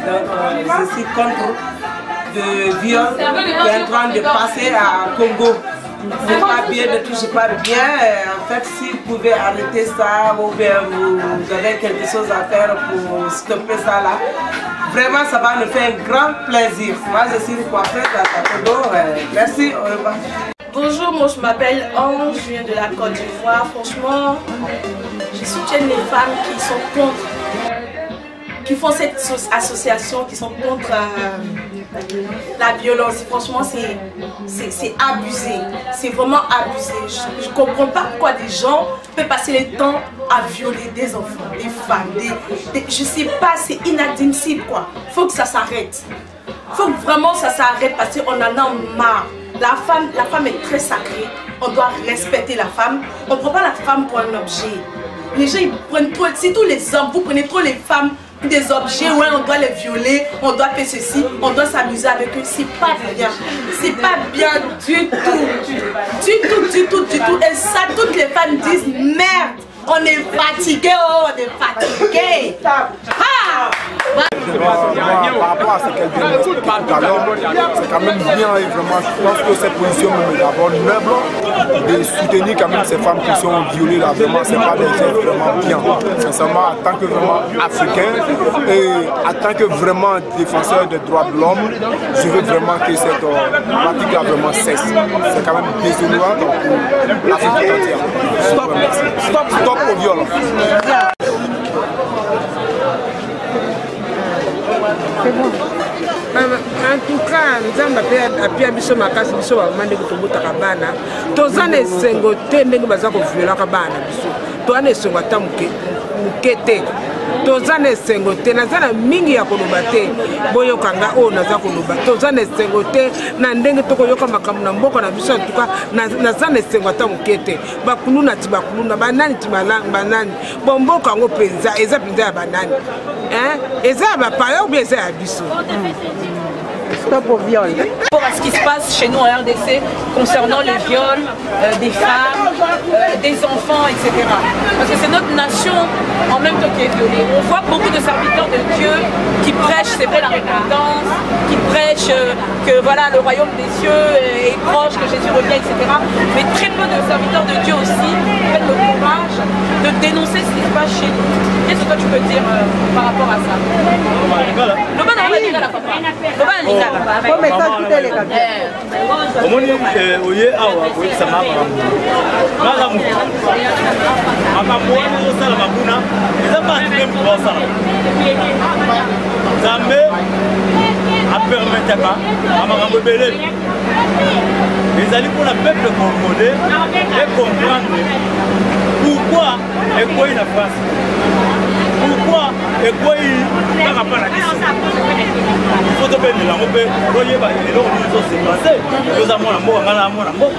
Donc je suis contre le viol qui est en train de passer à Congo. C'est pas bien, ne touche pas bien. En fait, si vous pouvez arrêter ça, ou bien vous avez quelque chose à faire pour stopper ça là, vraiment ça va nous faire un grand plaisir. Moi je suis coiffeuse à Congo. Merci, au revoir. Bonjour, moi je m'appelle Ange, je viens de la Côte d'Ivoire. Franchement, je soutiens les femmes qui sont contre, qui font cette association, qui sont contre la violence. Franchement, c'est abusé. C'est vraiment abusé. Je ne comprends pas pourquoi des gens peuvent passer le temps à violer des enfants, des femmes, je sais pas, c'est inadmissible quoi. Faut que ça s'arrête. Faut que vraiment ça s'arrête parce qu'on en a marre. La femme est très sacrée. On doit respecter la femme. On ne prend pas la femme pour un objet. Les gens ils prennent trop, si tous les hommes, vous prenez trop les femmes des objets, ouais, on doit les violer, on doit faire ceci, on doit s'amuser avec eux. C'est pas bien. C'est pas bien du tout. Du tout. Et ça, toutes les femmes disent merde. On est fatigué, oh, on est fatigué. Ah! Par rapport à ce qu'elle vient d'expliquer tout à l'heure, c'est quand même bien et vraiment, je pense que cette position est d'abord noble de soutenir quand même ces femmes qui sont violées là, vraiment, c'est pas des gestes vraiment bien. Sincèrement, en tant que vraiment africain et en tant que vraiment défenseur des droits de l'homme, je veux vraiment que cette pratique là vraiment cesse. C'est quand même désolant pour l'Afrique entière. Stop au viol. En tout cas, nzambe apia biso makasi biso bamande kutobutaka bana toza na esengo te ndenge baza koviolaka bana biso toza na esengo ata moke te toza na esengo te naza na mingi ya koloba te boyokanga oyo naza koloba toza na esengo te na ndenge tokoyoka makambo na mboka na biso antuka naza na esengo ata moke te bakuluna ti bakuluna banani ti banani bo mboka yango mpenza eza mpenza ya banani eza ya bapaya ou bien eza ya biso. Stop au viol. Pour ce qui se passe chez nous en RDC concernant les viols des femmes, des enfants, etc. Parce que c'est notre nation en même temps qui est violée. On voit beaucoup de serviteurs de Dieu qui prêchent, c'est vrai, la repentance, qui prêchent que voilà, le royaume des cieux est proche, que Jésus revient, etc. Mais très peu de serviteurs de Dieu aussi prennent le courage de dénoncer ce qui se passe chez nous. Qu'est-ce que toi tu peux dire par rapport à ça? omoni oye awa koyebisa kaka makambo wana ozosala mabuna eza bati mpe moto basala nzambe apermetaka bamakambo ebele ezali mpona peuple congolais ecomprendre pourquoi ekoyi na France, pourquoi ekoyi kaka mpa na biso faut topendela yango mpe toyeba eloko nini ezosepase toza mwana mboka ngai na mwana mboka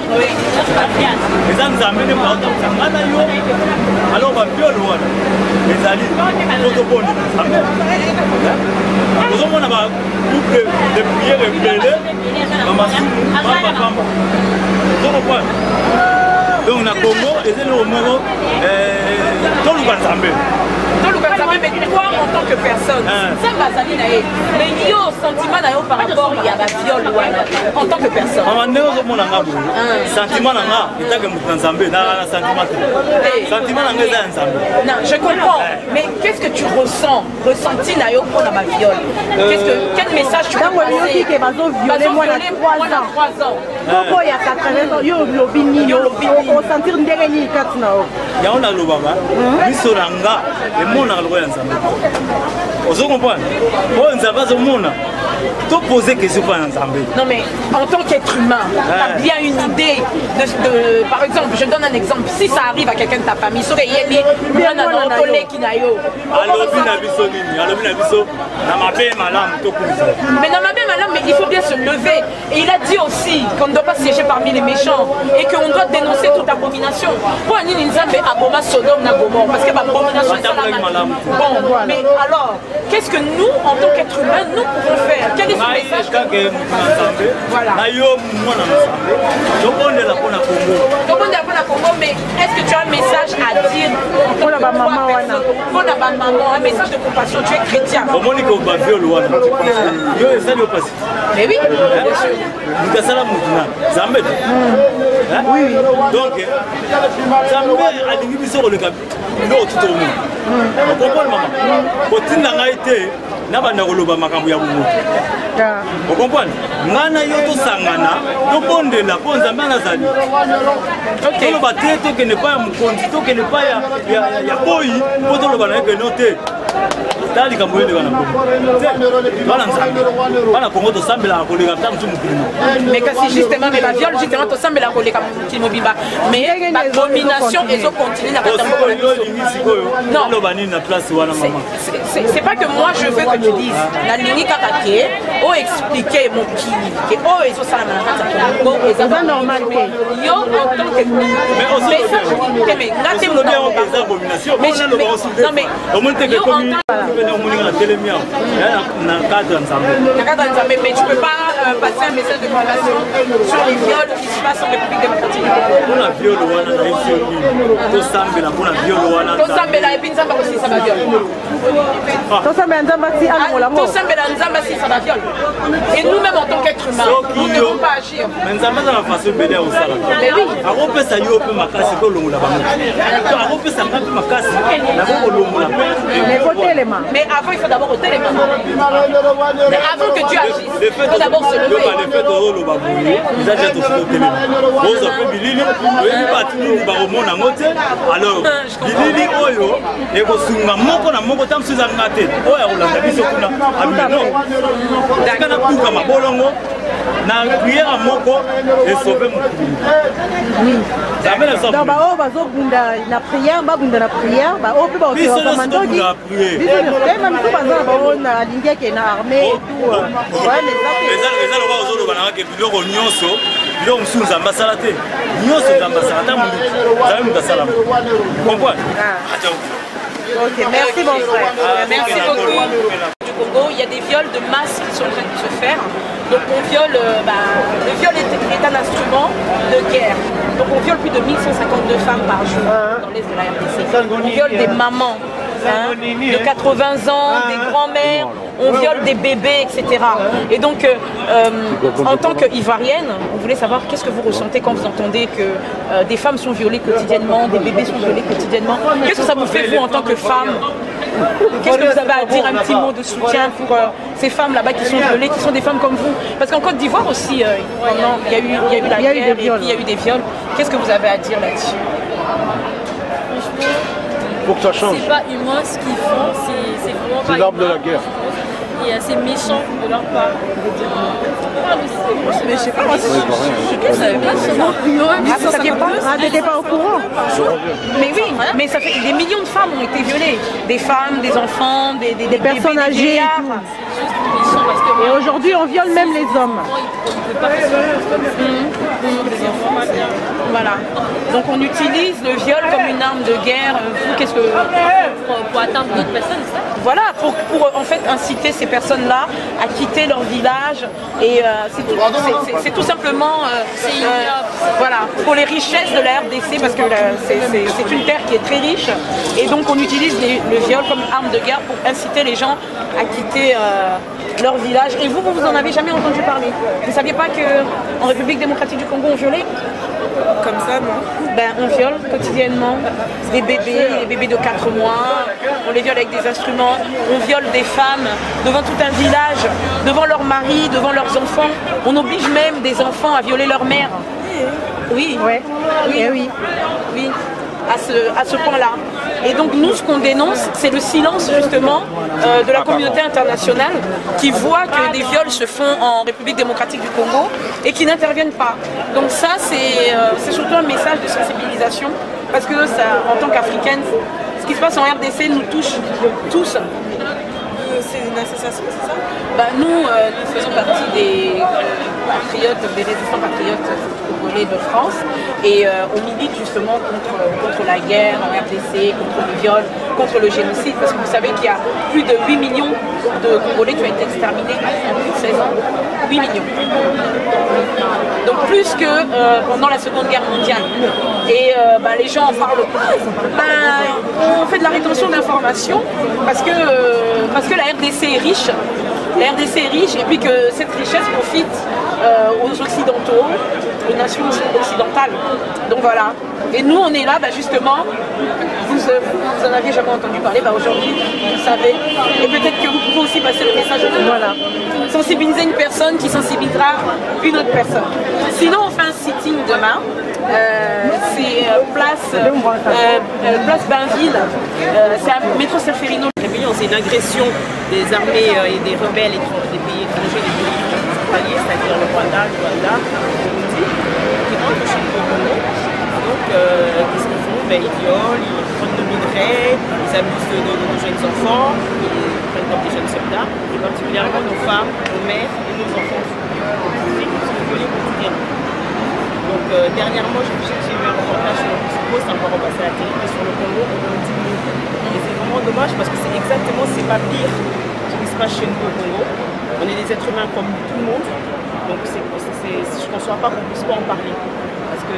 eza nzambe nde baotakusa ngai na yo alors baviole wana ezali po tobondela nzambe tozomona bacouple de priere ebele bamasumu bapamba ozokokwani donc na Congo eza eloko moko toluka nzambe. Mais toi en tant que personne, ça va salir naé. Mais il y a un sentiment naé par rapport à la viol en tant que personne. Maman ne ozo mona ngabo. Sentiment nanga, itake mutu nzambe na sentiment. Sentiment nanga eza nzambe. Non, je comprends. Mais qu'est-ce que tu ressens? Ressenti naé pour la viol. Quel message tu veux passer? Que bazo violer moi à 3 ans. Pourquoi il y a 80 ans, yo lobini, yo sentir ndenge ni katina o. Ya on a lobaba. Biso nanga et mon arlo ya nzambe. Ozo comprendre? Oh nzambe zo mona. To poser question pour nzambe. Non mais en tant qu'être humain, tu as bien une idée de par exemple, je donne un exemple, si ça arrive à quelqu'un de ta famille, so yeli bien na tolé kinayo. Alobi na biso nini? Alobi na biso na mabe malam to kuza. Mais na mabe malam, mais il faut bien se lever et il a dit aussi qu'on ne doit pas siéger parmi les méchants et qu'on doit dénoncer toute abomination. Pour nini nzambe aboma Sodome na Gomorrhe parce que abomination c'est la. Bon, mais alors, qu'est-ce que nous en tant qu'être humain nous pouvons faire quel est son message? Voilà. Mais est-ce que tu as un message à dire pour la maman, un message de compassion? Tu es chrétien. Mais oui, bien sûr. Oui. Donc, Zambé a dit que c'est le cas. L'autre tout le monde. On comprend maman. Quand il n'a été, n'a pas n'aurolo makambu ya bumu. On comprend. Ngana yoto sangana, to bonde la bonza mana zali. Ok. To ba teto que ne pas ya mukonzi, to que ne pas ya boy, poto lo bana que noté. Dali kamwele bana. Bana nzambe. Bana kongo to sambela ko le kapta mtumu kilimo. Mais kasi justement mais la viol justement to sambela ko le kapta kilimo bimba. Mais la domination et so continue na kata moko. Non, c'est pas que moi je veux que tu dises la ligne kakake o expliquer mon kini que oh ils sont ça na kata ko et ça va normal que yo en tant que mais ça mais ngate mo mais non mais mais tu peux pas passer un message de condamnation sur les viols qui se passent en République démocratique. On a viol wana na ici to sambela pour la viol wana to sambela et puis nzamba aussi ça va viol to sambela nzamba si amola to sambela nzamba si ça va viol et nous-mêmes en tant qu'être humain nous ne devons pas agir mais nzamba dans la façon belle au sala mais oui arope sa yo pe makasi ko longola ba arope sa ngapi makasi na ko longola mais côté élément mais avant il faut d'abord ôter les mains mais avant que tu agisses il faut d'abord se lever le fait de lo ba bouli ça j'ai tout ôter les mains bozo pe bilili oui batini ba omona ngote alors bilili oyo e ko sunga moko na moko tam suza ngate oya olanda biso kuna amino dakana kuka mabolongo na prière moko et sauver mon oui donc ba o bazo bunda na prière ba bunda na prière ba o pe ba o komando di biso même tout bazo ba o na lingia ke na armée et tout ouais les lo ba ozolo bana ke biloko nyonso biloko musu nzamba salate nyonso nzamba salata mundu zawe mutasala comprendre ok merci mon frère merci beaucoup du Congo il y a des viols de masse qui sont en train de se faire. Donc on viole, le viol est un instrument de guerre. Donc on viole plus de 1152 femmes par jour dans l'est de la RDC. On viole des mamans de 80 ans, des grands-mères, on viole des bébés, etc. Et donc en tant qu'Ivoirienne, on voulait savoir qu'est-ce que vous ressentez quand vous entendez que des femmes sont violées quotidiennement, des bébés sont violés quotidiennement. Qu'est-ce que ça vous fait vous en tant que femme? Qu'est-ce que vous avez à dire, un petit mot de soutien pour ces femmes là-bas qui sont violées, qui sont des femmes comme vous? Parce qu'en Côte d'Ivoire aussi, il y a eu la guerre et puis il y a eu des viols. Qu'est-ce que vous avez à dire là-dessus? Pour que ça change. C'est pas humain ce qu'ils font, c'est vraiment pas l'arme de humain, la guerre. Et assez méchant de leur part. Mais je sais pas, moi, je savais pas seulement. T'étais pas au courant? Mais oui, mais ça fait des millions de femmes ont été violées. Des femmes, des enfants, des personnes âgées. Et aujourd'hui, on viole même les hommes. Voilà. Donc on utilise le viol comme une arme de guerre. Vous, qu'est-ce que pour atteindre d'autres personnes, ça? Voilà, pour en fait inciter ces personnes-là à quitter leur village. Et c'est tout simplement voilà, pour les richesses de la RDC, parce que c'est une terre qui est très riche. Et donc on utilise le viol comme arme de guerre pour inciter les gens à quitter leur village. Et vous en avez jamais entendu parler? Vous ne saviez pas qu'en République démocratique du Congo on violait? Comme ça, non? Ben, on viole quotidiennement des bébés de 4 mois, on les viole avec des instruments, on viole des femmes devant tout un village, devant leurs maris, devant leurs enfants. On oblige même des enfants à violer leur mère. Oui, ouais. Oui. À ce point-là. Et donc nous, ce qu'on dénonce, c'est le silence justement de la communauté internationale qui voit que des viols se font en République démocratique du Congo et qui n'interviennent pas. Donc ça, c'est surtout un message de sensibilisation parce que ça, en tant qu'Africaine, ce qui se passe en RDC nous touche tous. C'est une association, c'est ça? Nous faisons partie patriotes, des résistants patriotes congolais de France. Et on milite justement contre la guerre en RDC, contre le viol, contre le génocide, parce que vous savez qu'il y a plus de 8 millions de Congolais qui ont été exterminés en plus de 16 ans. 8 millions. Donc plus que pendant la Seconde Guerre mondiale. Et les gens en parlent pas. On fait de la rétention d'informations parce que la RDC est riche. La RDC est riche et puis que cette richesse profite aux Occidentaux, aux nations occidentales. Donc voilà. Et nous, on est là, justement, vous en aviez jamais entendu parler, aujourd'hui, vous savez. Et peut-être que vous pouvez aussi passer le message de voilà. Sensibiliser une personne qui sensibilisera une autre personne. Sinon, on fait un sitting demain. C'est place Bainville. C'est un métro Solferino. C'est une agression des armées et des rebelles et des pays étrangers, des pays frontaliers, c'est-à-dire le Rwanda, qui rentrent chez le Congo. Donc, qu'est-ce qu'ils font? Ils violent, ils prennent de minerais, ils abusent de nos jeunes enfants, ils prennent comme des jeunes soldats, et particulièrement nos femmes, nos mères et nos enfants. Qui sont violés quotidiennement. Donc, dernièrement, j'ai eu un reportage sur le Congo, c'est encore repassé à la télé, mais sur le Congo, on a 10 minutes. Et c'est vraiment dommage parce que c'est exactement, c'est pas pire ce qui se passe chez nous au Congo. On est des êtres humains comme tout le monde, donc je ne conçois pas qu'on ne puisse pas en parler. Parce que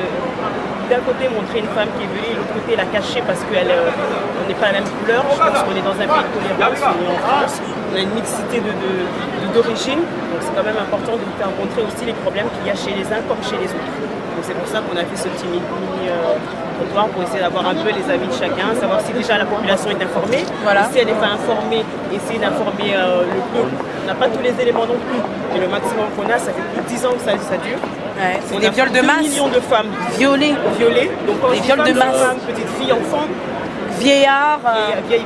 d'un côté, montrer une femme qui est violée, et de l'autre côté, la cacher parce qu'on n'est pas la même couleur. Je pense qu'on est dans un pays de tolérance, on est en France, on a une mixité d'origine, donc c'est quand même important de faire montrer aussi les problèmes qu'il y a chez les uns comme chez les autres. Donc c'est pour ça qu'on a fait ce petit mini-trottoir pour essayer d'avoir un peu les avis de chacun, savoir si déjà la population est informée, voilà. Et si elle n'est pas informée, essayer d'informer le peu. On n'a pas tous les éléments non plus, mais le maximum qu'on a, ça fait plus de 10 ans que ça dure. Ouais, c'est des viols de masse. 2 millions de femmes violées. Donc quand des viols de masse. Femmes, petites filles, enfants, vieillards,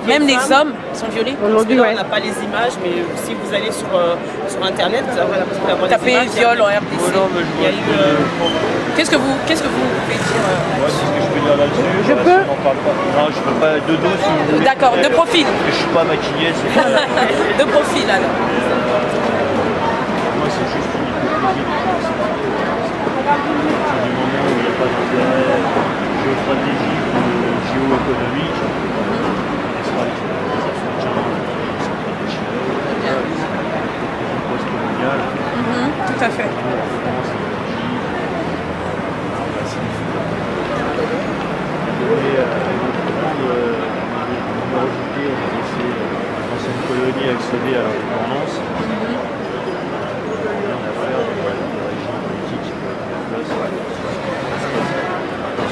même les hommes sont violés. Aujourd'hui, on n'a pas les images, mais si vous allez sur Internet, vous avez la possibilité d'avoir des images. Tapez viol en RDC. Qu'est-ce que vous pouvez dire Moi, c'est ce que je peux dire là-dessus. Je peux Non, je peux pas de dos si vous voulez. D'accord, de profil. Je suis pas maquillé, c'est de profil alors. Moi, c'est juste une hypocrisie. Du moment où il n'y a pas d'intérêt géostratégique ou géoéconomique, n'est-ce pas, les civilisations de Chine, post-colonial. Tout à fait. On a laissé l'ancienne colonie accéder à l'indépendance.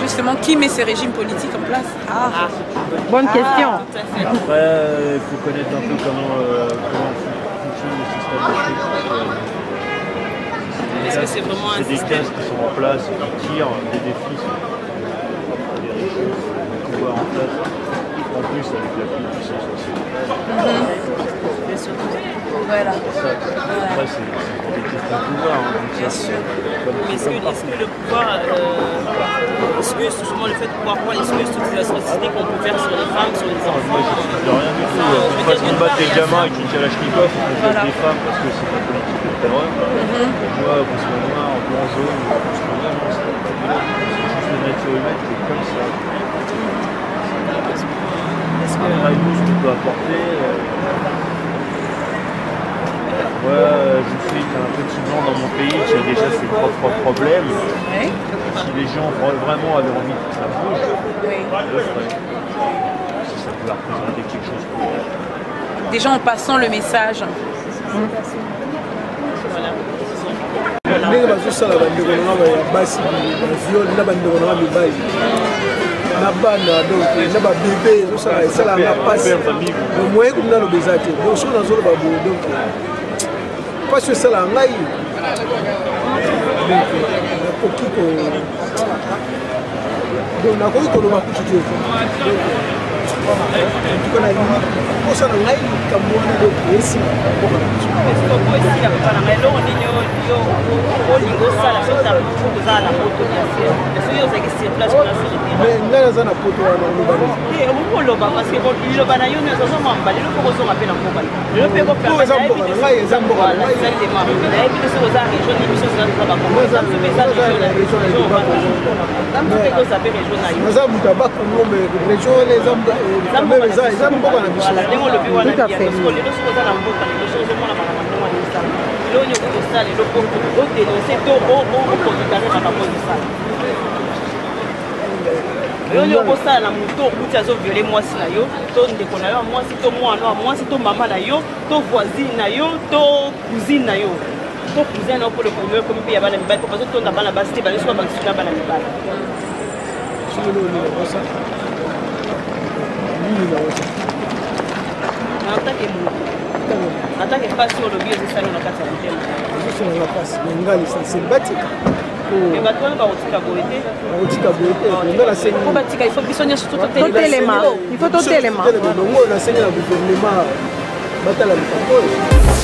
Justement, qui met ces régimes politiques en place? Bonne question. Après, il faut connaître un peu comment fonctionne le système de choses. Est-ce que c'est vraiment un système? C'est des cases qui sont en place, qui tirent des défis sur les régimes, le pouvoir en place, en plus avec la puissance aussi. Voilà. Après, c'est des questions de pouvoir. Bien sûr. Mais est-ce que le pouvoir excuse justement le fait de pouvoir prendre l'excuse toutes les atrocités qu'on peut faire sur les femmes, sur les enfants? Moi, je ne dis rien du tout. On ne peut pas se combattre des gamins avec une kalachnikov, on peut faire des femmes parce que c'est une politique de terreur. Moi, qu'on soit noir, blanc, jaune, qu'on soit noir, non, c'est juste la nature humaine qui est comme ça. Est-ce que nous, ce qu'on peut apporter moi, je sais qu'un petit blanc dans mon pays qui a déjà ses propres problèmes. Oui. Si les gens vraiment avaient envie que ça bouge, le ferait. Si ça pouvait représenter quelque chose pour eux. Déjà en passant le message. ndenge bazosala bandeko na nga ya basi baviole na bandeko na nga mibali na bana donc na babebe esalanga mpasi moye kumu naloba eza te donc soki nazoloba boye donc mpasi esalaka ngai nakoki koloba kutu te tukana posa na ngai kamona do esi mboka na biso ko esi la papa na ngai lo nini yo olingo sala so ta kuza na moto ya sia so yo zaki sur place pour la sécurité mais ngai naza na poto wana olobani okoloba parce que liloba na yo nyonso ozomamba lelo mpo kozonga mpe na mboka lelo mpe eza mboka na ngai eza mboka na ngai nayebi biso oza région ni biso eza bakongo eza région naza moto abakongo mais région wana eza mboka na biso ndenge olobi wana lelo soki oza na mboka lelo soki ozomona makambo ndenge wana esala lelo oyo okosala lelo po odenonse to okonvikare makambo ezosala oyo okosala na moto okuti azoviole mwasi na yo to ndeko na yo ya mwasi to mwana wa mwasi to mama na yo to voisine na yo to cousine na yo to cousin na yo mpo lekomi ekomi mpe ya bana mibali po bazotonda bana basi te bazosoka bakisuna bana mibali atake mpasi olobi ezosali na kati ya motema ezosala mpasi menga lisansi batika bato wana bakotika boye te bakotika boye te nga nasengi po batika ifo biso nyonso totelema il faut totelema dongo nasengi na gouvernement batala likambo oyo